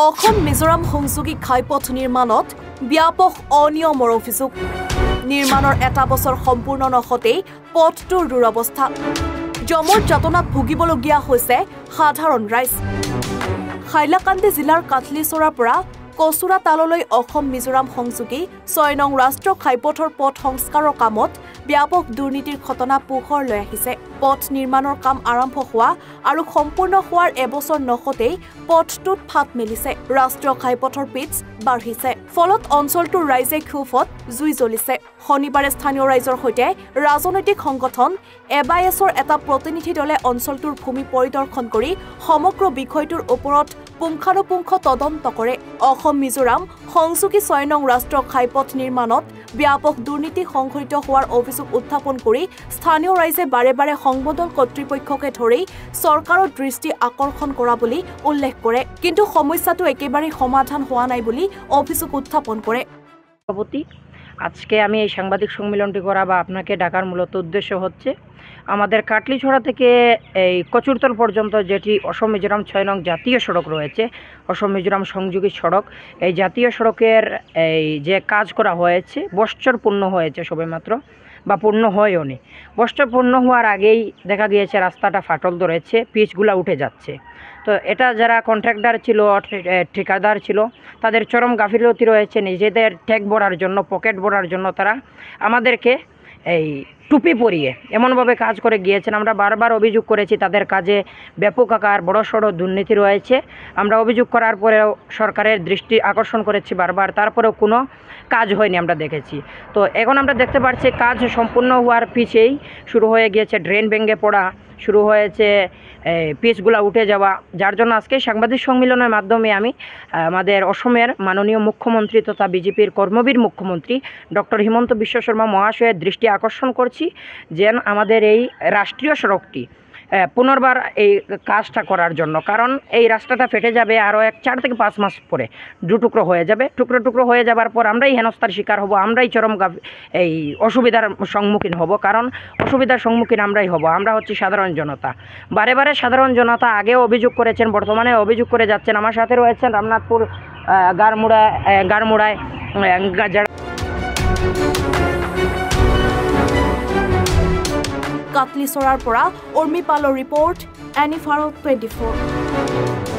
অসম মিজোৰাম সংযোগী ঘাইপথ নিৰ্মাণত ব্যাপক অনিয়মৰ অভিযোগ নিৰ্মাণৰ এটা বছৰ সম্পূৰ্ণ নহতেই পথটোৰ দুৰৱস্থা জমৰ যাতনাত ভুগিবলগীয়া হৈছে সাধাৰণ ৰাইজ হাইলাকান্দি জিলাৰ কাটলিচৰাৰ পৰা কচুৰা তাললৈ অসম মিজোৰাম সংযোগী 6 নং ৰাষ্ট্ৰীয় ঘাইপথৰ পথ সংস্কাৰৰ কামত ব্যাপক দুৰ্নীতিৰ ঘটনা পোহৰলৈ আহিছে পথ নিৰ্মাণৰ কাম আৰম্ভ হোৱা আৰু সম্পূৰ্ণ হোৱাৰ এবছৰ নহতেই পথটোত ফাট মেলিছে ৰাষ্ট্ৰীয় ঘাইপথৰ পিচ বাঢ়িছে ফলত অঞ্চলটোৰ ৰাইজে ক্ষোভত জুই জ্বলিছে শনিবাৰে স্থানীয় ৰাইজৰ সৈতে ৰাজনৈতিক সংগঠন এবাইএছৰ এটা প্ৰতিনিধি দলে অঞ্চলটোৰ ভূমি পৰিদৰ্শন কৰি সমগ্ৰ বিষয়টোৰ ওপৰত পুংখানুপুংখ তদন্ত কৰে অসম মিজোৰাম সংযোগী 6 নং ৰাষ্ট্ৰীয় ঘাইপথ নিৰ্মাণত ব্যাপক দুৰ্নীতি সংঘটিত হোৱাৰ অভিযোগ উত্থাপন কৰি স্থানীয় ৰাইজে বাৰে বাৰে সংবদল কৰ্তৃপক্ষকে ধৰি চৰকাৰৰ দৃষ্টি আকৰ্ষণ কৰা বুলি উল্লেখ কৰে কিন্তু সমস্যাটো একেবাৰে সমাধান হোৱা নাই বুলি অভিযোগ উত্থাপন কৰে আজকে আমি এই সাংবাদিক সম্মেলনটি করা বা আপনাকে ডাকার মূলত উদ্দেশ্য হচ্ছে আমাদের কাটলিছড়া থেকে এই কচুরতল পর্যন্ত যেটি অসম মিজোরাম 6 নং জাতীয় সড়ক রয়েছে অসম মিজোরাম সংযোগী সড়ক এই জাতীয় সড়কের এই যে কাজ করা হয়েছে বৎসর পূর্ণ হয়েছে সবেমাত্র বা পূর্ণ হয়ও নি বৎসর পূর্ণ হওয়ার আগেই দেখা গিয়েছে রাস্তাটা ফাটল ধরেছে পিচগুলা উঠে যাচ্ছে তো এটা যারা কন্ট্রাক্টর ছিল ঠিকাদার ছিল তাদের চরম গাফিলতি রয়েছে নিজেদের ট্যাগ ভরার জন্য পকেট ভরার জন্য তারা আমাদেরকে এই টুপি পরিয়ে এমনভাবে কাজ করে গিয়েছেন আমরা বারবার অভিযোগ করেছি তাদের কাজে ব্যাপক আকার বড়সড় দুর্নীতি রয়েছে আমরা অভিযোগ করার পরেও সরকারের দৃষ্টি আকর্ষণ করেছি বারবার তারপরেও কোনো কাজ হয়নি আমরা দেখেছি তো এখন আমরা দেখতে পাচ্ছি কাজ সম্পূর্ণ হওয়ার পিছেই শুরু হয়ে গিয়েছে ড্রেন ভেঙে পড়া শুরু হয়েছে পিচগুলা উঠে যাওয়া যার জন্য আজকে সাংবাদিক সম্মেলনের মাধ্যমে আমি আমাদের অসমের মাননীয় মুখ্যমন্ত্রী তথা বিজেপির কর্মবীর মুখ্যমন্ত্রী ডক্টর হিমন্ত বিশ্ব শর্মা মহাশয়ের দৃষ্টি আকর্ষণ করছি যেন আমাদের এই রাষ্ট্রীয় সড়কটি পুনর্বার এই কাজটা করার জন্য কারণ এই রাস্তাটা ফেটে যাবে আরও 4 থেকে 5 মাস পরে টুকরো হয়ে যাবে টুকরো হয়ে যাবার পর আমরাই হেনস্থার শিকার হব আমরাই চরম এই অসুবিধার সম্মুখীন হব কারণ অসুবিধার সম্মুখীন আমরাই হব আমরা হচ্ছে সাধারণ জনতা বারে বারে সাধারণ জনতা আগেও অভিযোগ করেছেন বর্তমানে অভিযোগ করে যাচ্ছেন আমার সাথে রয়েছেন রামনাথপুর গারমুড়ায় কাটলিচৰাৰ পৰা উৰ্মি পালৰ ৰিপৰ্ট এনিফাৰো 24